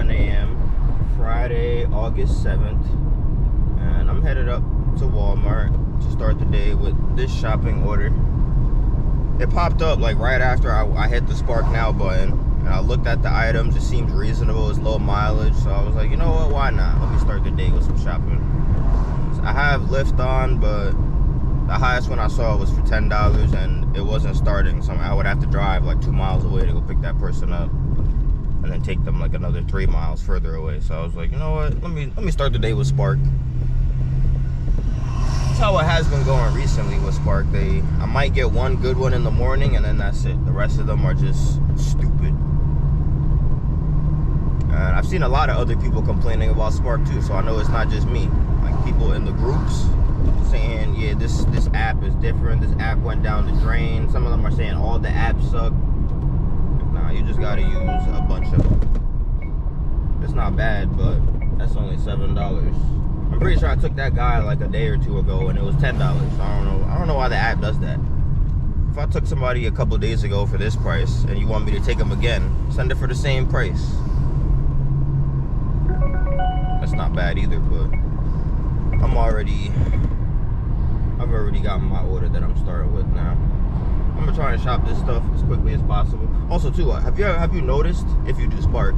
6:31 a.m. Friday, August 7th, and I'm headed up to Walmart to start the day with this shopping order. It popped up like right after I hit the Spark Now button, and I looked at the items. It seems reasonable. It's low mileage, so I was like, you know what, why not? Let me start the day with some shopping. So I have Lyft on, but the highest one I saw was for $10, and it wasn't starting, so I would have to drive like 2 miles away to go pick that person up, and then take them like another 3 miles further away. So I was like, you know what, let me start the day with Spark. That's how it has been going recently with Spark. I might get one good one in the morning, and then that's it. The rest of them are just stupid. And I've seen a lot of other people complaining about Spark too, so I know it's not just me. Like people in the groups saying, yeah, this app is different, this app went down the drain. Some of them are saying all the apps suck. Nah, you just gotta use a bunch of them. It's not bad, but that's only $7. I'm pretty sure I took that guy like a day or two ago and it was $10. So I don't know why the app does that. If I took somebody a couple days ago for this price and you want me to take them again, send it for the same price. That's not bad either, but I've already gotten my order that I'm starting with now. I'm gonna try and shop this stuff as quickly as possible. Also too, have you noticed, if you do Spark,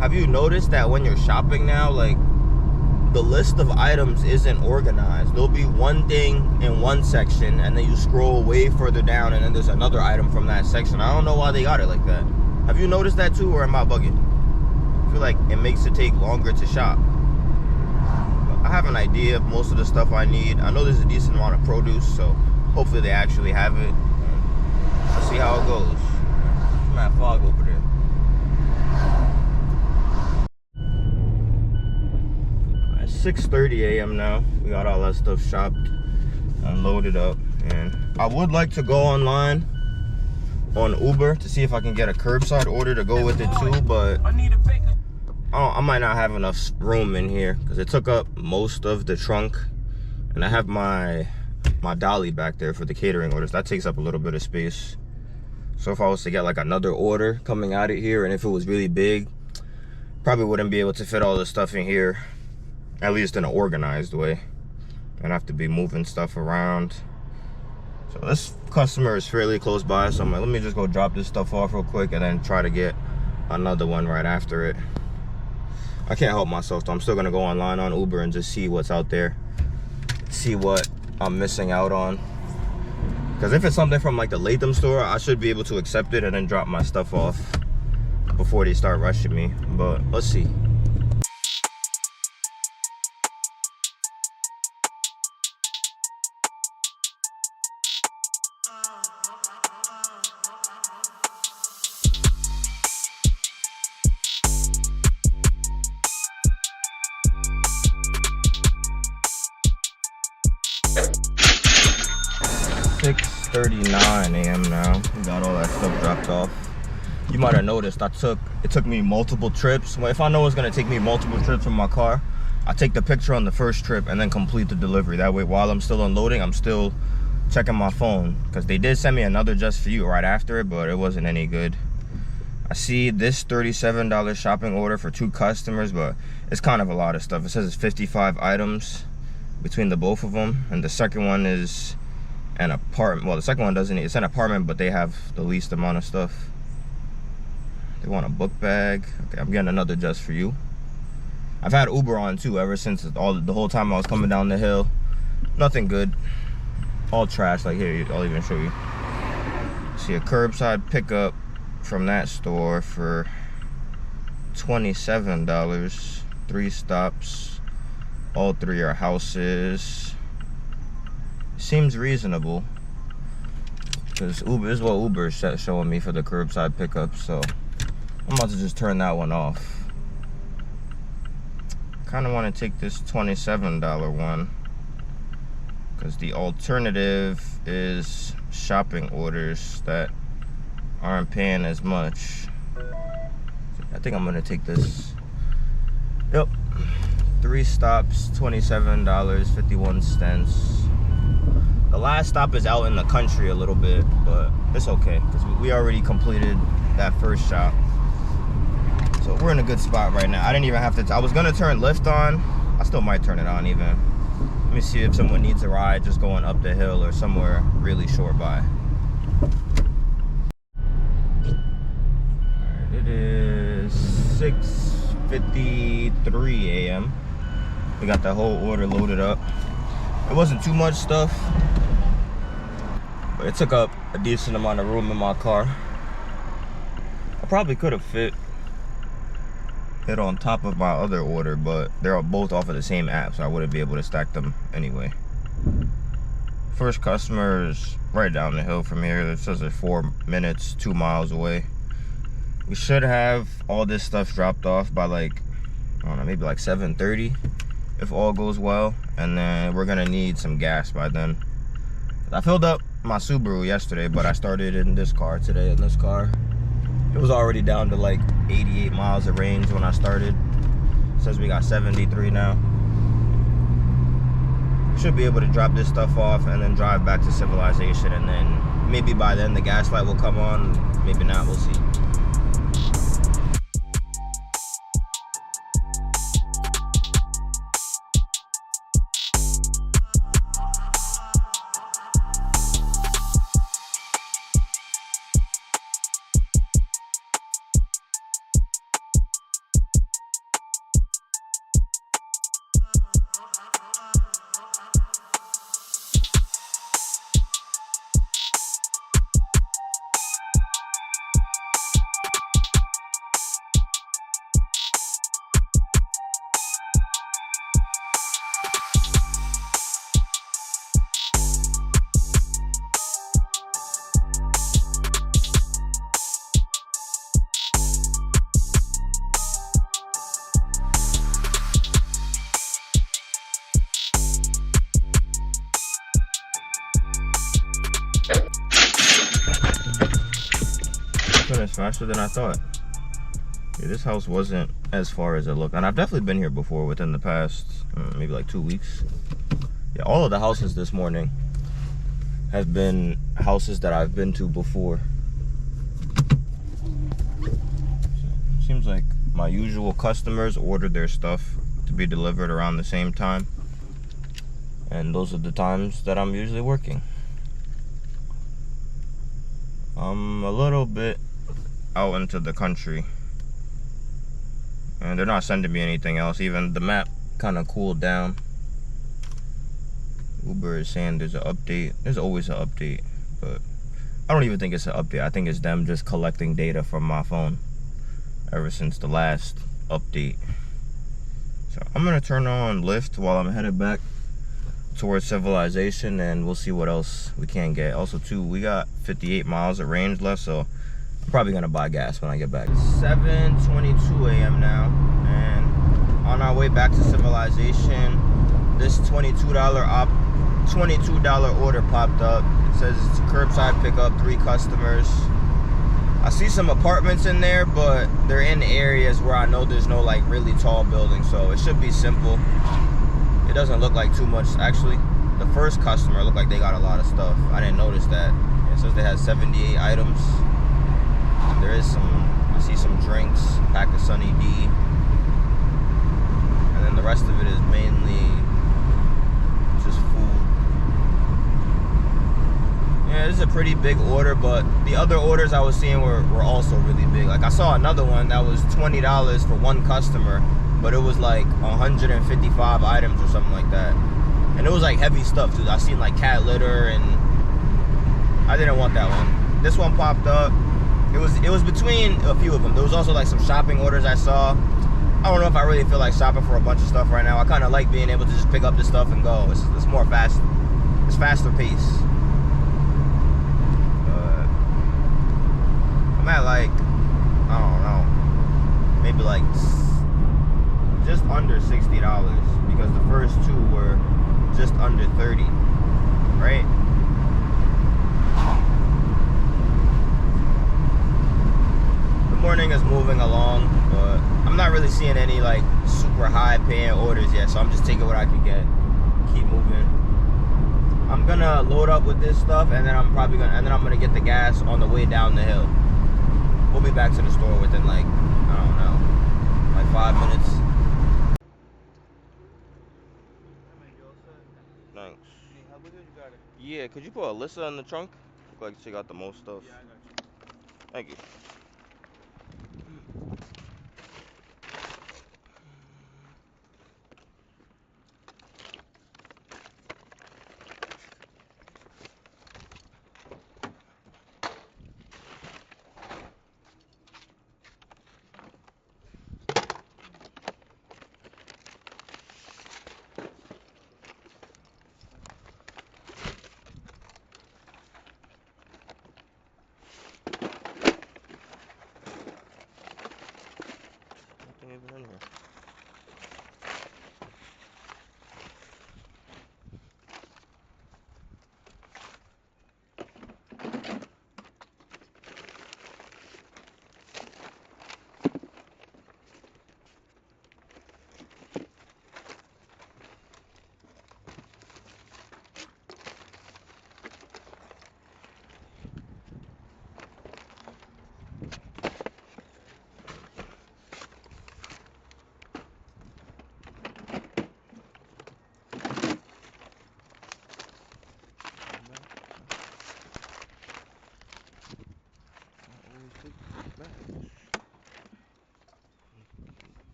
have you noticed that when you're shopping now, like the list of items isn't organized? There'll be one thing in one section, and then you scroll way further down, and then there's another item from that section. I don't know why they got it like that. Have you noticed that too, or am I bugging? I feel like it makes it take longer to shop. I have an idea of most of the stuff I need. I know there's a decent amount of produce, so hopefully they actually have it. Let's see how it goes. There's mad fog over there. It's 6:30 a.m. now. We got all that stuff shopped and loaded up. And I would like to go online on Uber to see if I can get a curbside order to go with it too, but I might not have enough room in here because it took up most of the trunk, and I have my dolly back there for the catering orders. That takes up a little bit of space. So if I was to get like another order coming out of here, and if it was really big, probably wouldn't be able to fit all the stuff in here, at least in an organized way. I'd have to be moving stuff around. So this customer is fairly close by, so I'm like, let me just go drop this stuff off real quick and then try to get another one right after it. I can't help myself, so I'm still gonna go online on Uber and just see what's out there, see what I'm missing out on. Because if it's something from like the Latham store, I should be able to accept it and then drop my stuff off before they start rushing me. But let's see. $6:39 a.m. now. We got all that stuff dropped off. You might have noticed it took me multiple trips. Well, if I know it's gonna take me multiple trips from my car, I take the picture on the first trip and then complete the delivery. That way, while I'm still unloading, I'm still checking my phone, because they did send me another just for you right after it, but it wasn't any good. I see this $37 shopping order for 2 customers, but it's kind of a lot of stuff. It says it's 55 items between the both of them, and the second one is an apartment. Well, the second one doesn't, it's an apartment, but they have the least amount of stuff. They want a book bag. Okay, I'm getting another just for you. I've had Uber on too ever since the whole time I was coming down the hill. Nothing good. All trash. Like here, I'll even show you. See a curbside pickup from that store for $27. 3 stops. All 3 are houses. Seems reasonable, because Uber is what Uber is showing me for the curbside pickup. So I'm about to just turn that one off. Kind of want to take this $27 one, because the alternative is shopping orders that aren't paying as much. I think I'm gonna take this. Yep, 3 stops, $27.51. The last stop is out in the country a little bit, but it's okay because we already completed that first shop. So we're in a good spot right now. I didn't even have to, I was gonna turn lift on. I still might turn it on even. Let me see if someone needs a ride just going up the hill or somewhere really short by. Alright, it is 6:53 a.m. We got the whole order loaded up. It wasn't too much stuff, but it took up a decent amount of room in my car. I probably could have fit it on top of my other order, but they're both off of the same app, so I wouldn't be able to stack them anyway. First customer is right down the hill from here. It says it's 4 minutes, 2 miles away. We should have all this stuff dropped off by like, I don't know, maybe like 7:30 if all goes well, and then we're gonna need some gas by then. I filled up my Subaru yesterday, but I started in this car today. In this car, it was already down to like 88 miles of range when I started. It says we got 73 now. Should be able to drop this stuff off and then drive back to Civilization, and then maybe by then the gas light will come on, maybe not, we'll see. Finished faster than I thought. Yeah, this house wasn't as far as it looked, and I've definitely been here before within the past maybe like 2 weeks. Yeah, all of the houses this morning have been houses that I've been to before. So, seems like my usual customers ordered their stuff to be delivered around the same time, and those are the times that I'm usually working. I'm a little bit out into the country, and they're not sending me anything else. Even the map kind of cooled down. Uber is saying there's an update. There's always an update, but I don't even think it's an update. I think it's them just collecting data from my phone ever since the last update. So I'm gonna turn on Lyft while I'm headed back towards Civilization, and we'll see what else we can get. Also too, we got 58 miles of range left, so I'm probably gonna buy gas when I get back. It's 7:22 a.m. now, and on our way back to Civilization, this $22 order popped up. It says it's a curbside pickup, 3 customers. I see some apartments in there, but they're in areas where I know there's no like really tall buildings, so it should be simple. It doesn't look like too much. Actually, the first customer looked like they got a lot of stuff. I didn't notice that. It says they had 78 items. There is some, I see some drinks, pack of Sunny D, and then the rest of it is mainly just food. Yeah, this is a pretty big order, but the other orders I was seeing were also really big. Like I saw another one that was $20 for one customer, but it was like 155 items or something like that. And it was like heavy stuff too. I seen like cat litter, and I didn't want that one. This one popped up. It was between a few of them. There was also like some shopping orders I saw. I don't know if I really feel like shopping for a bunch of stuff right now. I kind of like being able to just pick up this stuff and go. It's more fast. It's faster pace. I'm at like, I don't know, maybe like just under $60, because the first 2 were just under 30, right? The morning is moving along, but I'm not really seeing any like super high paying orders yet, so I'm just taking what I can get, keep moving. I'm gonna load up with this stuff, and then I'm gonna get the gas on the way down the hill. We'll be back to the store within like, I don't know, like 5 minutes. Thanks. How big you got it? Yeah, could you put Alyssa in the trunk? Look like she got the most stuff. Yeah, I got you. Thank you. Nothing even in here.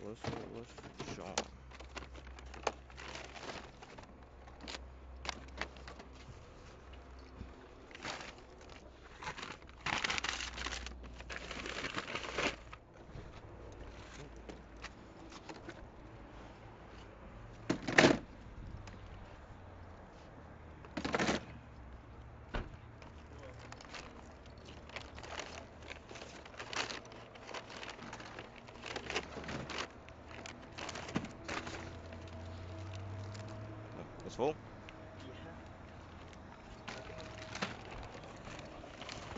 What's Sean? It's full? Yeah.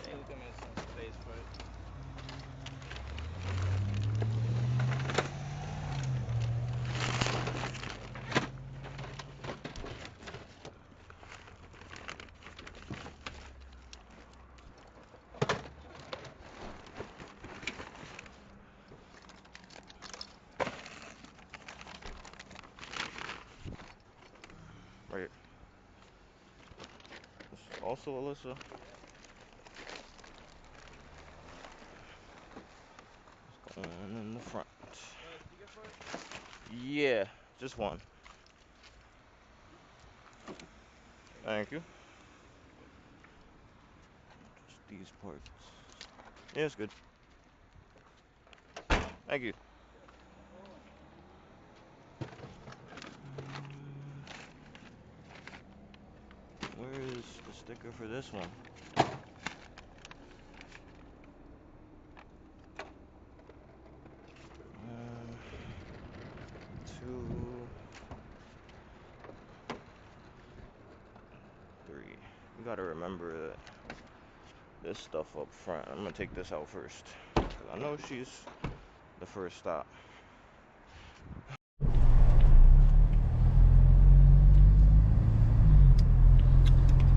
Hey, look at my face for it. Right here. It's also Alyssa. It's going in the front. Speaker for it? Yeah, just one. Thank you. Just these parts. Yeah, it's good. Thank you. Where is the sticker for this one? 1, 2, 3. You gotta remember that this stuff up front. I'm gonna take this out first, because I know she's the first stop.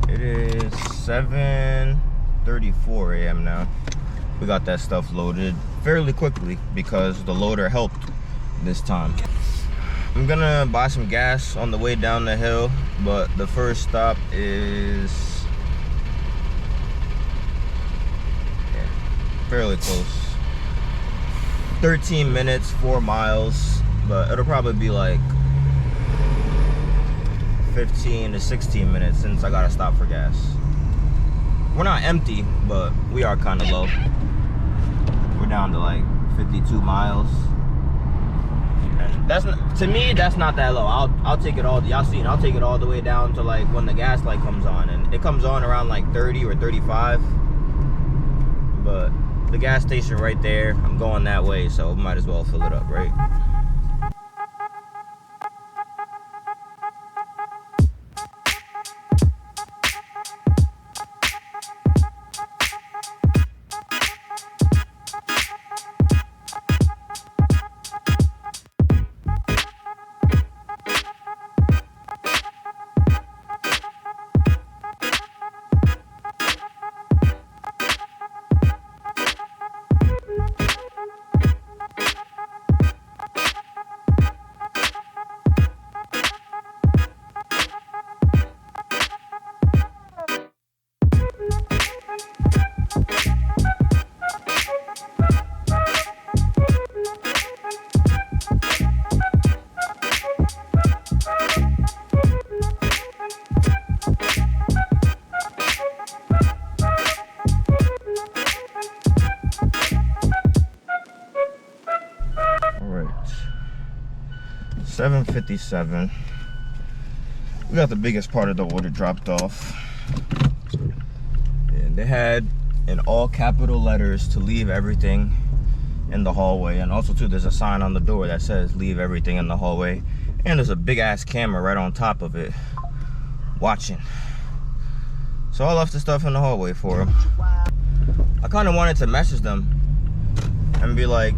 It is 7:34 a.m. now. We got that stuff loaded fairly quickly because the loader helped this time. I'm gonna buy some gas on the way down the hill, but the first stop is fairly close. 13 minutes, 4 miles, but it'll probably be like 15 to 16 minutes since I gotta stop for gas. We're not empty, but we are kind of low. We're down to like 52 miles. And that's not, to me, that's not that low. I'll take it all. Y'all seen? I'll take it all the way down to like when the gas light comes on, and it comes on around like 30 or 35. But the gas station right there, I'm going that way, so might as well fill it up, right? Perfect. 7:57. We got the biggest part of the order dropped off. And they had in all capital letters to leave everything in the hallway. And also too, there's a sign on the door that says leave everything in the hallway. And there's a big ass camera right on top of it watching. So I left the stuff in the hallway for them. I kind of wanted to message them and be like,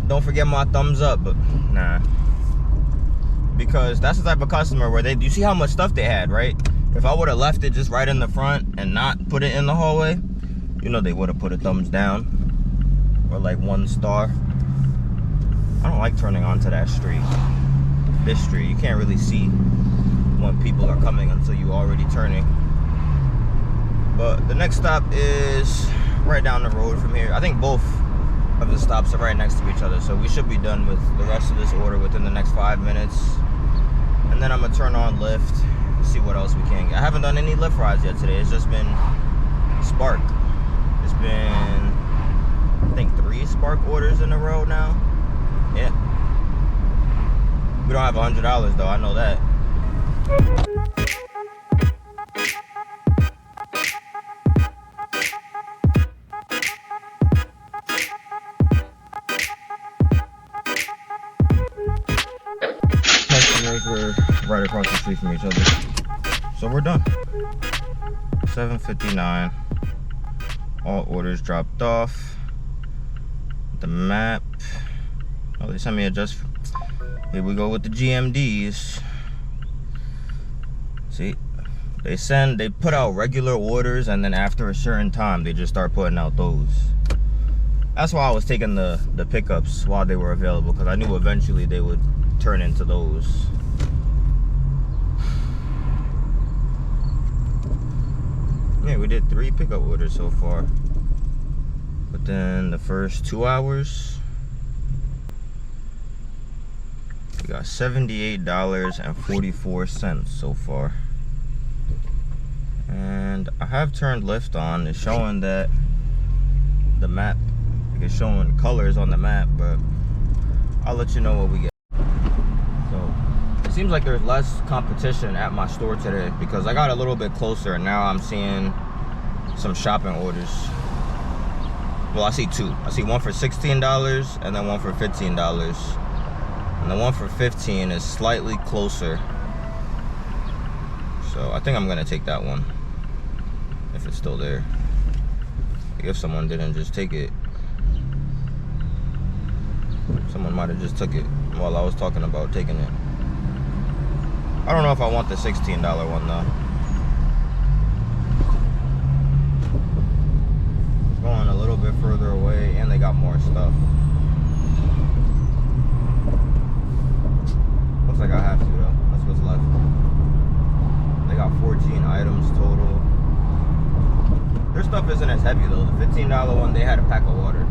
don't forget my thumbs up, but nah. Because that's the type of customer where you see how much stuff they had, right? If I would have left it just right in the front and not put it in the hallway, you know they would have put a thumbs down or like 1 star. I don't like turning onto that street. This street, you can't really see when people are coming until you already turning. But the next stop is right down the road from here. I think both of the stops are right next to each other, so we should be done with the rest of this order within the next 5 minutes. And then I'm gonna turn on Lyft, see what else we can get. I haven't done any Lyft rides yet today. It's just been Spark. It's been, I think, 3 Spark orders in a row now. Yeah. We don't have $100 though, I know that. Customers were right across the street from each other. So we're done. 7:59. All orders dropped off. The map. Oh, they sent me a just. Here we go with the GMDs. See, they put out regular orders, and then after a certain time, they just start putting out those. That's why I was taking the pickups while they were available, because I knew eventually they would turn into those. Yeah, we did 3 pickup orders so far. Within the first 2 hours, we got $78.44 so far. And I have turned Lyft on. It's showing that the map, it's showing colors on the map, but I'll let you know what we get. So it seems like there's less competition at my store today because I got a little bit closer and now I'm seeing some shopping orders. Well, I see 2. I see one for $16 and then one for $15. And the one for $15 is slightly closer. So I think I'm gonna take that one if it's still there. If someone didn't just take it. Someone might have just took it while I was talking about taking it. I don't know if I want the $16 one though. It's going a little bit further away and they got more stuff. Looks like I have to though. That's what's left. They got 14 items total. Their stuff isn't as heavy though. The $15 one, they had a pack of water. So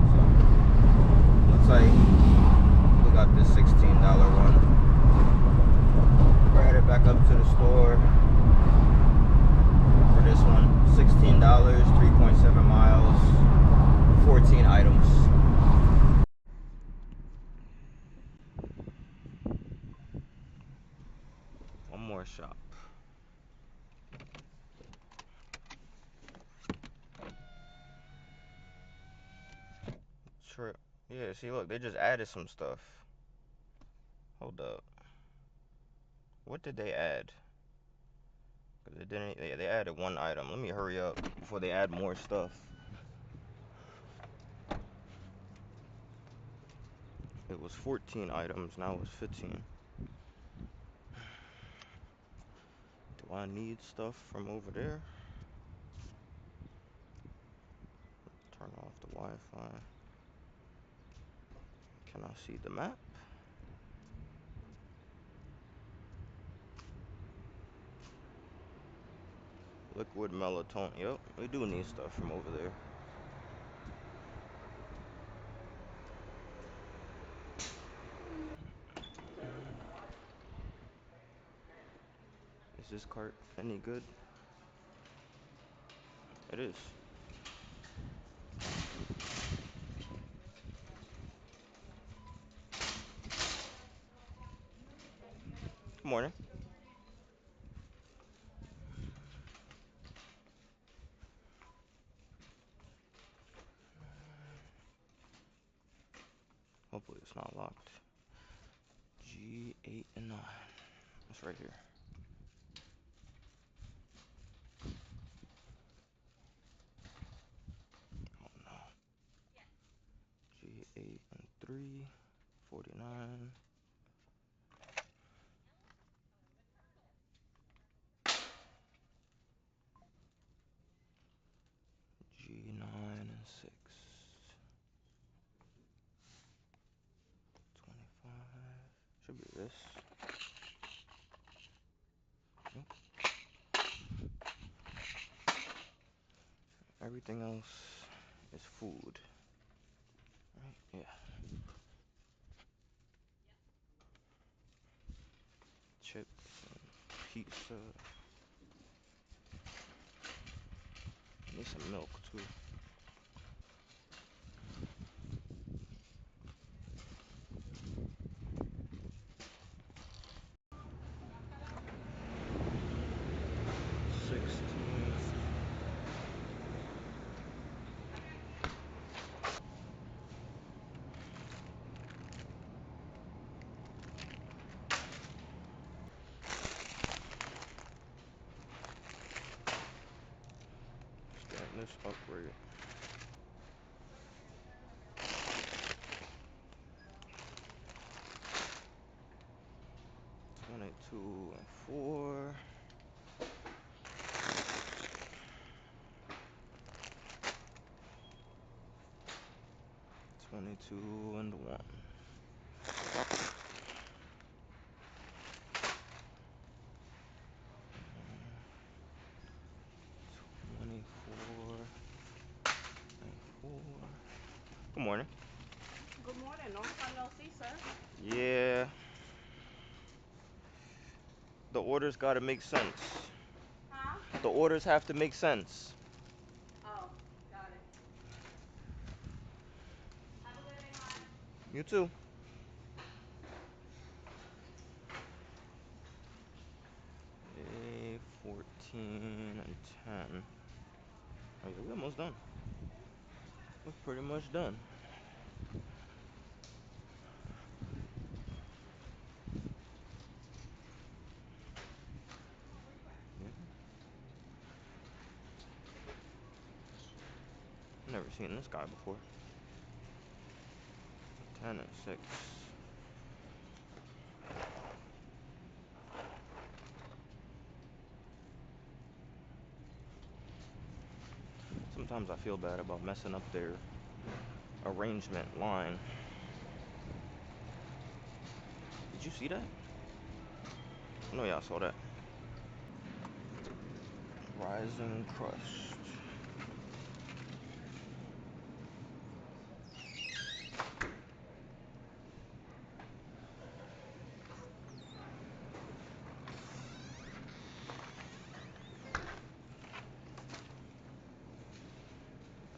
looks like we got this $16 one. We're headed back up to the store for this one. $16, 3.7 miles, 14 items. One more shop. Sure. Yeah, see, look, they just added some stuff. Hold up. What did they add? Cause they didn't. They added 1 item. Let me hurry up before they add more stuff. It was 14 items. Now it's 15. Do I need stuff from over there? Turn off the Wi-Fi. Can I see the map? Liquid melatonin. Yep, we do need stuff from over there. Is this cart any good? It is. Good morning. Hopefully it's not locked. G8 and 9. It's right here. Oh no. G8 and 3. 49. G9 and 6. 25. Should be this. Nope. Everything else is food. Right? Yeah. Chips and pizza. Need some milk too. Getting this upgrade. 22 and 4. 22 and 1. 24 and 4. Good morning. Good morning. Long time no see, sir. Yeah. The orders gotta make sense. Huh? The orders have to make sense. Oh, got it. Have a good day, hon. You too. A 14 and 10. Oh yeah, we're almost done. We're pretty much done. Yeah. Never seen this guy before. 10 and 6. Sometimes I feel bad about messing up their arrangement line. Did you see that? I know y'all saw that. Rising crust.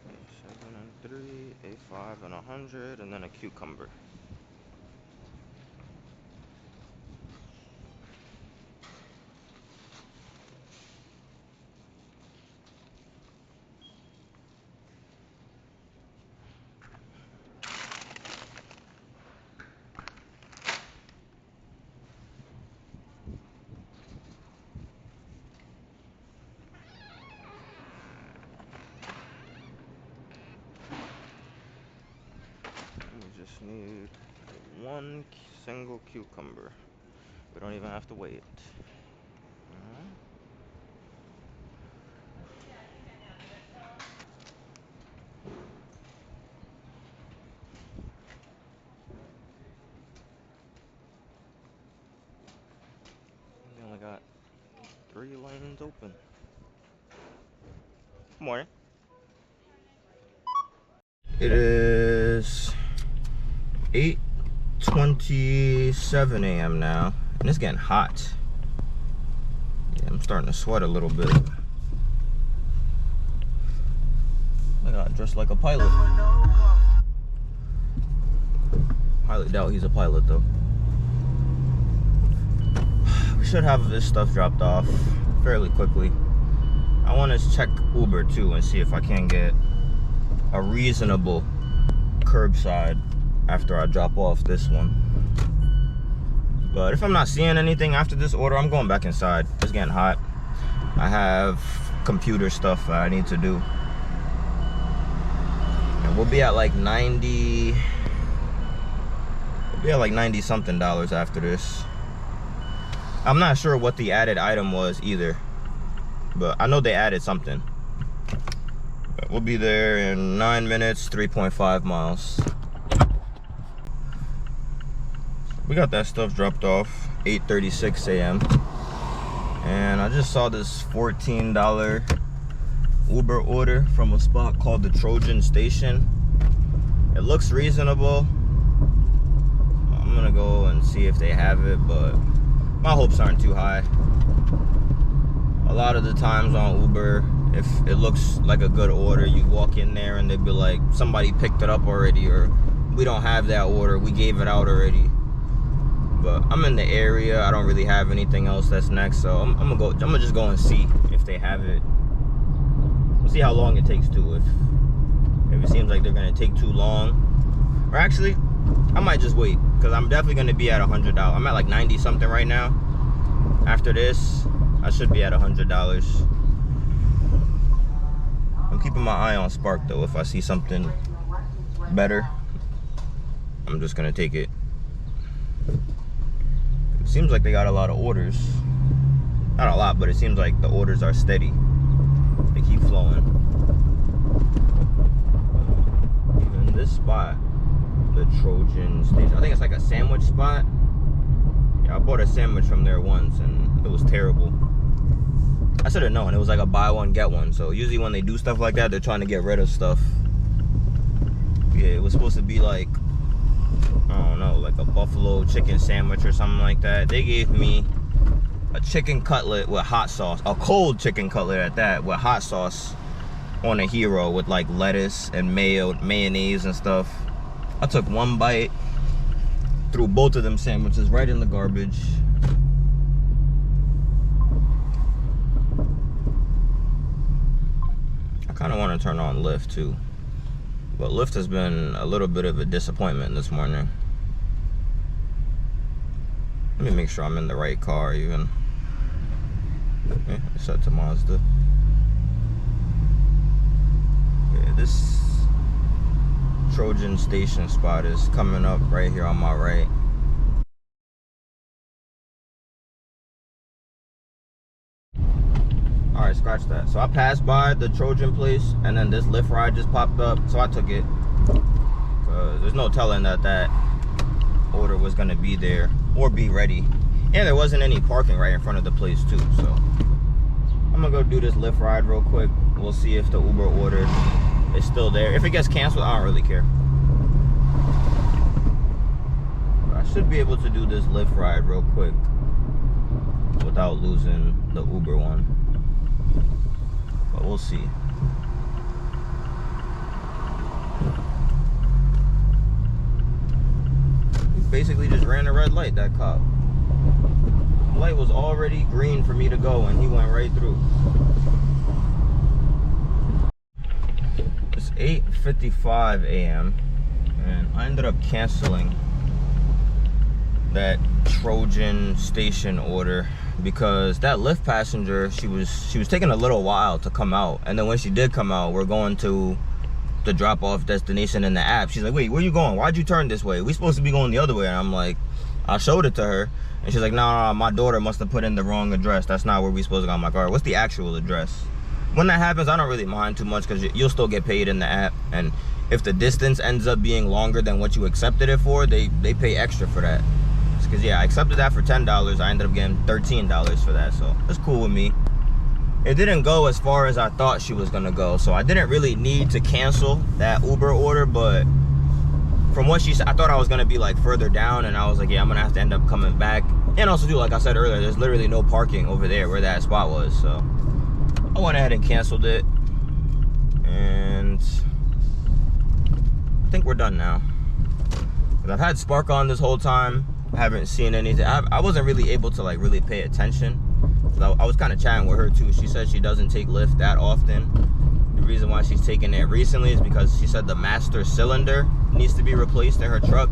A7 and 3, A5 and 100, and then a cucumber. We just need one single cucumber. We don't even have to wait. Alright. We only got 3 lanes open. Good morning. It is 8:27 a.m. now, and it's getting hot. Yeah, I'm starting to sweat a little bit. I got dressed like a pilot. Highly doubt he's a pilot though. should have this stuff dropped off fairly quickly. I want to check Uber too and see if I can get a reasonable curbside after I drop off this one. But if I'm not seeing anything after this order, I'm going back inside. It's getting hot. I have computer stuff I need to do. And we'll be at like 90. We'll be at like 90 something dollars after this. I'm not sure what the added item was either, but I know they added something. But we'll be there in 9 minutes, 3.5 miles. We got that stuff dropped off 8:36 a.m. and I just saw this $14 Uber order from a spot called the Trojan Station. It looks reasonable. I'm gonna go and see if they have it, but my hopes aren't too high. A lot of the times on Uber, if it looks like a good order, you walk in there and they'd be like, somebody picked it up already, or we don't have that order, we gave it out already. But I'm in the area, I don't really have anything else that's next, so I'm gonna just go and see if they have it. We'll see how long it takes too. If it seems like they're gonna take too long, or actually, I might just wait, because I'm definitely gonna be at $100. I'm at like 90 something right now. After this, I should be at $100. I'm keeping my eye on Spark though. If I see something better, I'm just gonna take it. It seems like they got a lot of orders. Not a lot, but it seems like the orders are steady. They keep flowing. Even this spot, the Trojan Station, I think it's like a sandwich spot. Yeah, I bought a sandwich from there once and it was terrible. I should have known. It was like a buy one get one. So usually when they do stuff like that, they're trying to get rid of stuff. Yeah, it was supposed to be like, I don't know, like a buffalo chicken sandwich or something like that. They gave me a chicken cutlet with hot sauce, a cold chicken cutlet at that, with hot sauce on a hero with like lettuce and mayonnaise and stuff. I took one bite, threw both of them sandwiches right in the garbage. I kind of want to turn on Lyft too, but Lyft has been a little bit of a disappointment this morning. Let me make sure I'm in the right car even. Okay, it's set to Mazda. Yeah, this Trojan Station spot is coming up right here on my right. Alright, scratch that. So I passed by the Trojan place and then this Lyft ride just popped up, so I took it. Cause there's no telling that order was gonna be there or be ready. And there wasn't any parking right in front of the place too, so I'm gonna go do this Lyft ride real quick. We'll see if the Uber order is still there. If it gets canceled, I don't really care. But I should be able to do this Lyft ride real quick without losing the Uber one. But we'll see. He basically just ran a red light, that cop. The light was already green for me to go and he went right through. It's 8:55 a.m. and I ended up canceling that Trojan Station order because that Lyft passenger, she was taking a little while to come out, and then when she did come out, we're going to the drop-off destination in the app. She's like, wait, where you going? Why'd you turn this way? We supposed to be going the other way. And I'm like, I showed it to her and she's like, no, my daughter must have put in the wrong address. That's not where we supposed to go. I'm like, all right, what's the actual address? When that happens, I don't really mind too much because you'll still get paid in the app, and if the distance ends up being longer than what you accepted it for, they pay extra for that. Because yeah, I accepted that for $10. I ended up getting $13 for that, so that's cool with me. It didn't go as far as I thought she was gonna go, so I didn't really need to cancel that Uber order. But from what she said, I thought I was gonna be like further down, and I was like, yeah, I'm gonna have to end up coming back. And also too, like I said earlier, there's literally no parking over there where that spot was, so I went ahead and canceled it, and I think we're done now. I've had Spark on this whole time. I haven't seen anything. I wasn't really able to like really pay attention. I was kind of chatting with her too. She said she doesn't take Lyft that often. The reason why she's taking it recently is because she said the master cylinder needs to be replaced in her truck.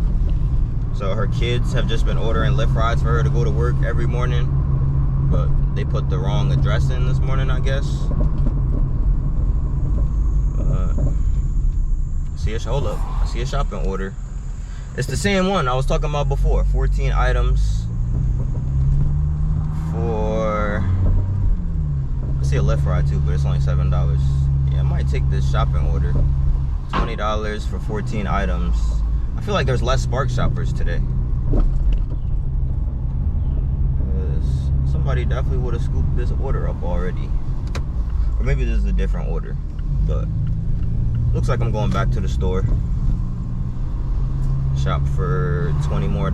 So her kids have just been ordering Lyft rides for her to go to work every morning. But they put the wrong address in this morning, I guess. Hold up. I see a shopping order. It's the same one I was talking about before. 14 items for... I see a Lyft ride too, but it's only $7. Yeah, I might take this shopping order. $20 for 14 items. I feel like there's less Spark shoppers today. Somebody definitely would have scooped this order up already. Or maybe this is a different order. But looks like I'm going back to the store. Shop for $20 more. I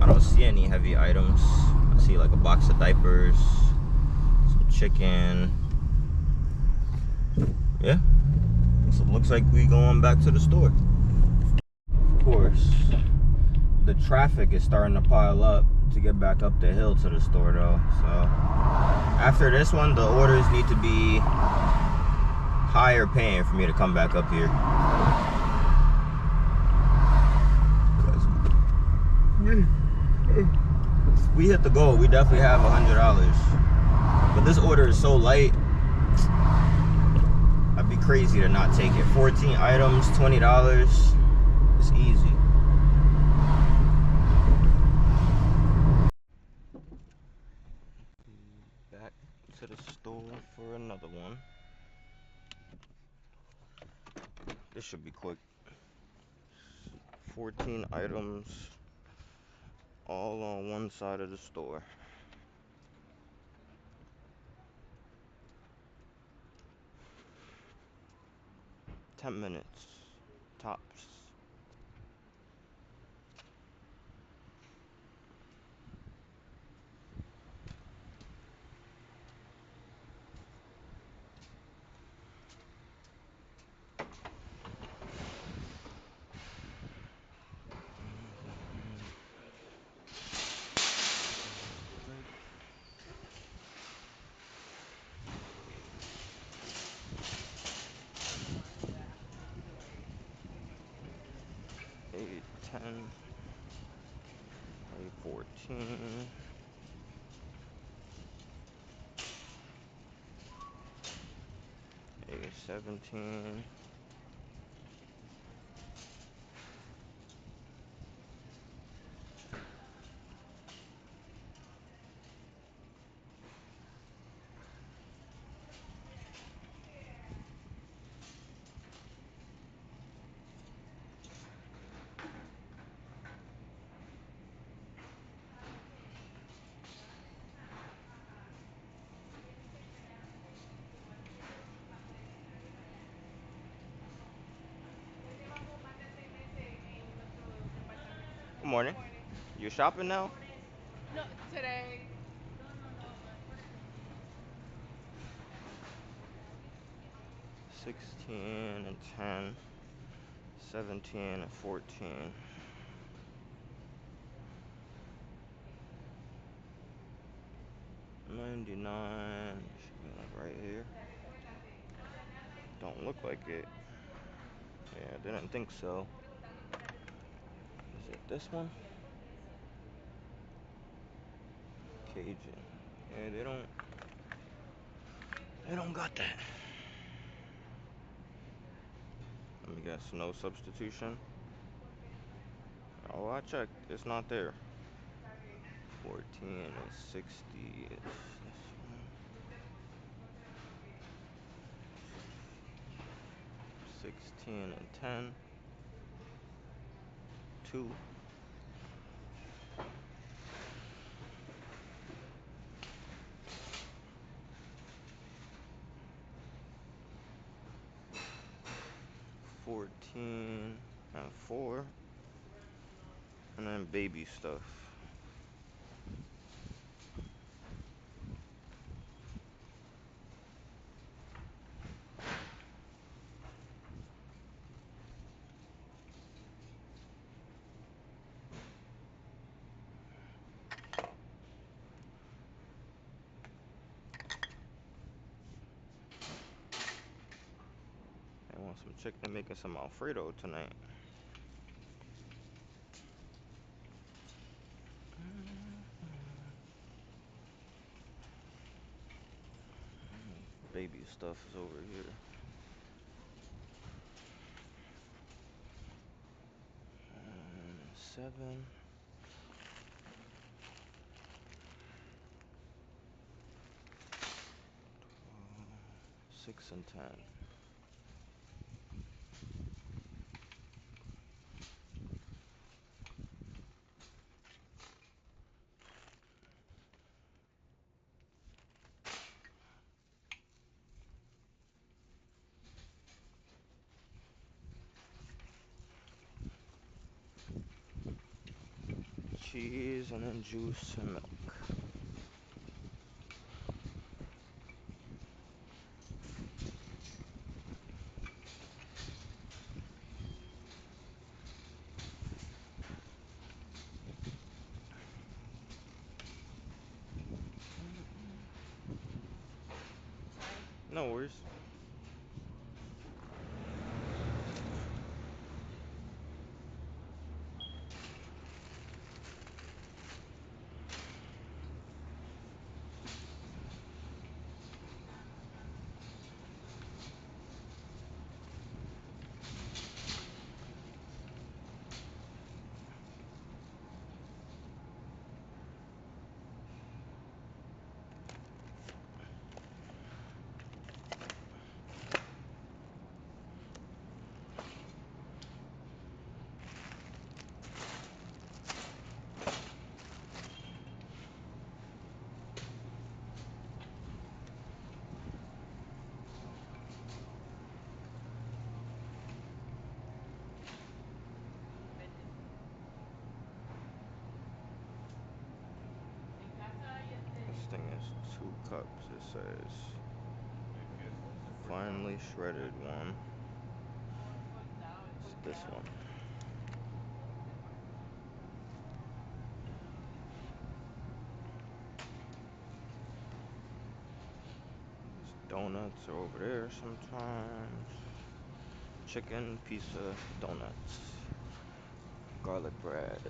don't see any heavy items. I see like a box of diapers, some chicken. Yeah. So it looks like we going back to the store. Of course, the traffic is starting to pile up to get back up the hill to the store though. So after this one, the orders need to be higher paying for me to come back up here. We hit the goal. We definitely have $100. But this order is so light, I'd be crazy to not take it. 14 items, $20. It's easy. Back to the store for another one. This should be quick. 14 items, all on one side of the store. 10 minutes, tops. Eight, 10, 14, 17, Good morning. You shopping now? No, today. 16 and 10, 17 and 14. 99. Should be like right here. Don't look like it. Yeah, I didn't think so. Is it this one? Cajun. Yeah, they don't got that. Let me guess, no substitution. Oh, I checked. It's not there. 14 and 60 is this one. 16 and 10. 2. 14 and 4. And then baby stuff. Chick, they're making some Alfredo tonight. Baby stuff is over here. And 7. 6 and 10. Cheese and then juice and milk. No worries. This thing is 2 cups, it says. Finely shredded one. It's this one. These donuts are over there sometimes. Chicken, pizza, donuts. Garlic bread.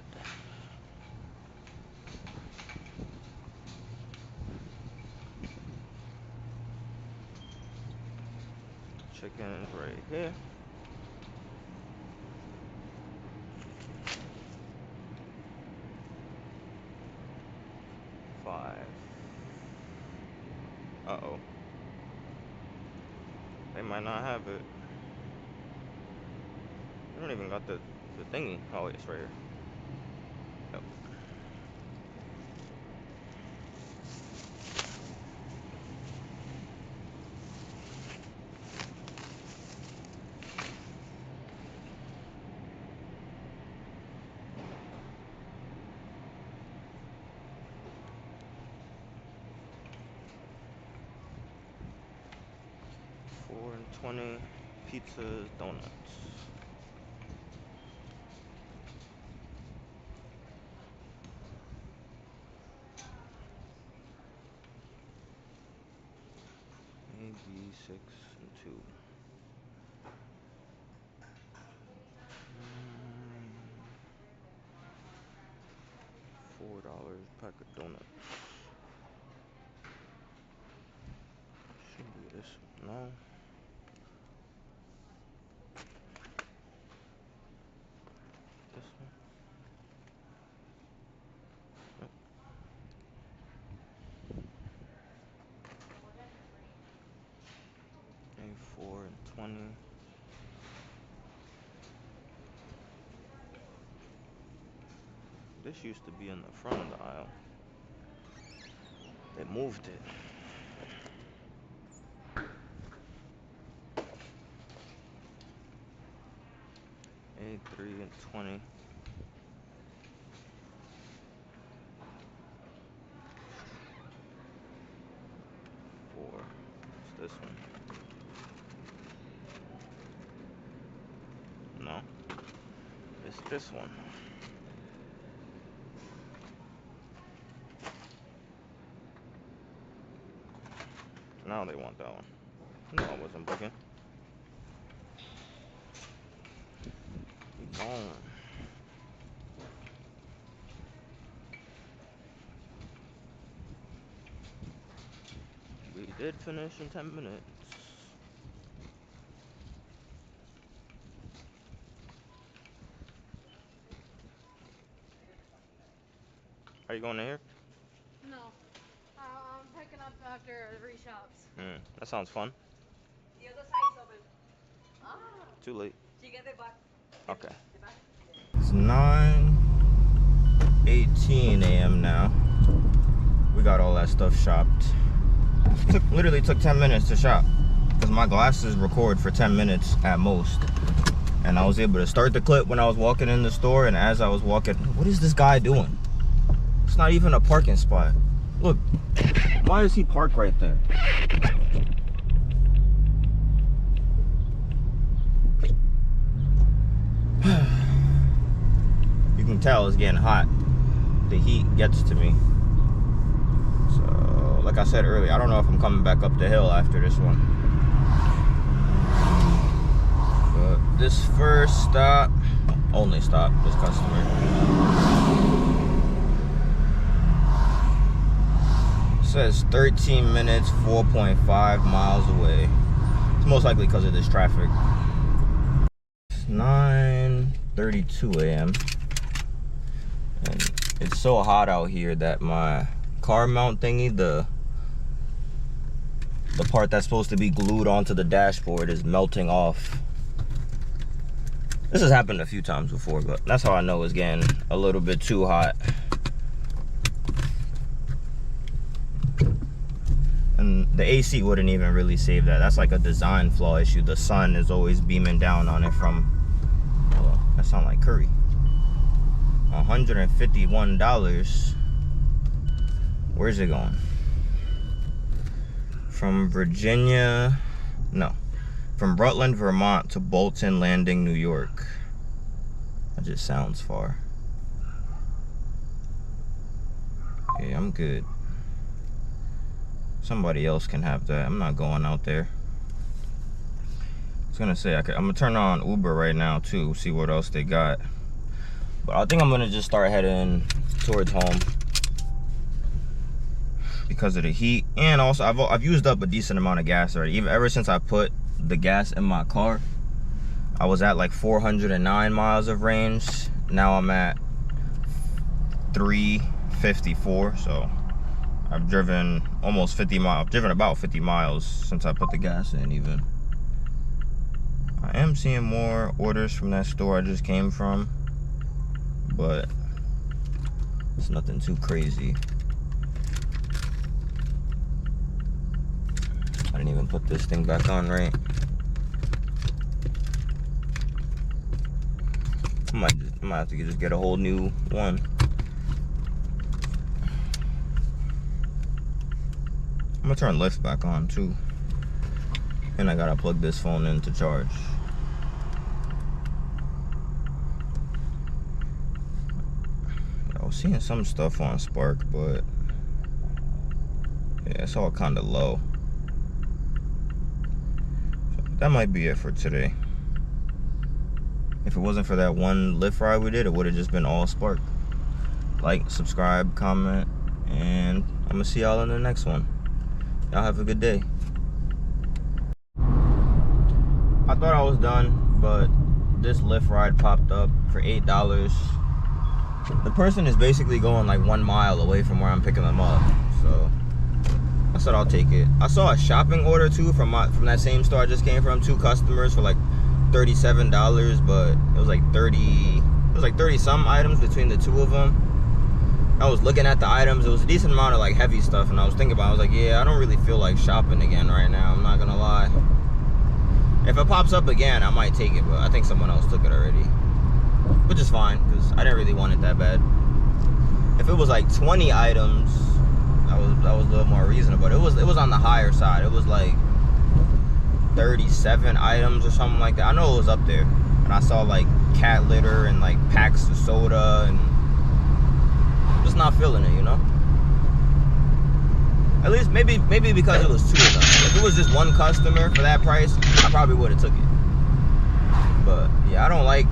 Chicken's right here. $5. Uh-oh. They might not have it. They don't even got the thingy. Oh, it's right here. Yep. $4.20 pizzas, donuts. AB 6 and 2. $4 pack of donuts. Should be this one. No. This one. Yep. A4.20. This used to be in the front of the aisle. They moved it. A3.20. 4. It's this one. No. It's this one. Now they want that one. No, I wasn't booking. on. We did finish in 10 minutes. Are you going to here? No. I'm picking up after 3 shops. That sounds fun. The other side is open. Ah. Too late. You get the back. Okay. It's 9:18 a.m. now. We got all that stuff shopped. Literally took 10 minutes to shop because my glasses record for 10 minutes at most. And I was able to start the clip when I was walking in the store, and as I was walking, what is this guy doing? It's not even a parking spot. Look, why is he parked right there? You can tell it's getting hot. The heat gets to me. So, like I said earlier, I don't know if I'm coming back up the hill after this one. But this first stop, only stop, this customer. It says 13 minutes, 4.5 miles away. It's most likely because of this traffic. It's 9:32 a.m. and it's so hot out here that my car mount thingy, the part that's supposed to be glued onto the dashboard, is melting off. This has happened a few times before, but that's how I know it's getting a little bit too hot. And the AC wouldn't even really save that. That's like a design flaw issue. The sun is always beaming down on it from, well, that sounds like curry. $151. Where's it going? From Virginia, no. From Rutland, Vermont to Bolton Landing, New York. That just sounds far. Okay, I'm good. Somebody else can have that. I'm not going out there. I was gonna say, I'm gonna turn on Uber right now too, see what else they got. But I think I'm gonna just start heading towards home because of the heat. And also, I've used up a decent amount of gas already. Ever since I put the gas in my car, I was at like 409 miles of range. Now I'm at 354. So I've driven almost 50 miles. I've driven about 50 miles since I put the gas in even. I am seeing more orders from that store I just came from, but it's nothing too crazy. I didn't even put this thing back on right. I might have to just get a whole new one. I'm gonna turn Lyft back on too. And I gotta plug this phone in to charge. I was seeing some stuff on Spark, but yeah, it's all kind of low. So that might be it for today. If it wasn't for that one Lyft ride we did, it would have just been all Spark. Like, subscribe, comment, and I'm gonna see y'all in the next one. Y'all have a good day. I thought I was done, but this Lyft ride popped up for $8. The person is basically going like 1 mile away from where I'm picking them up, so I said I'll take it. I saw a shopping order too from that same store I just came from. 2 customers for like $37, but it was like 30 some items between the 2 of them. I was looking at the items. It was a decent amount of like heavy stuff, and I was thinking about it. I was like, yeah, I don't really feel like shopping again right now. I'm not gonna lie. If it pops up again, I might take it, but I think someone else took it already, which is fine because I didn't really want it that bad. If it was like 20 items, that was a little more reasonable. But it was on the higher side. It was like 37 items or something like that. I know it was up there, and I saw like cat litter and like packs of soda, and just not feeling it, you know. At least maybe because it was 2 of them. If it was just one customer for that price, I probably would have took it. But yeah, I don't like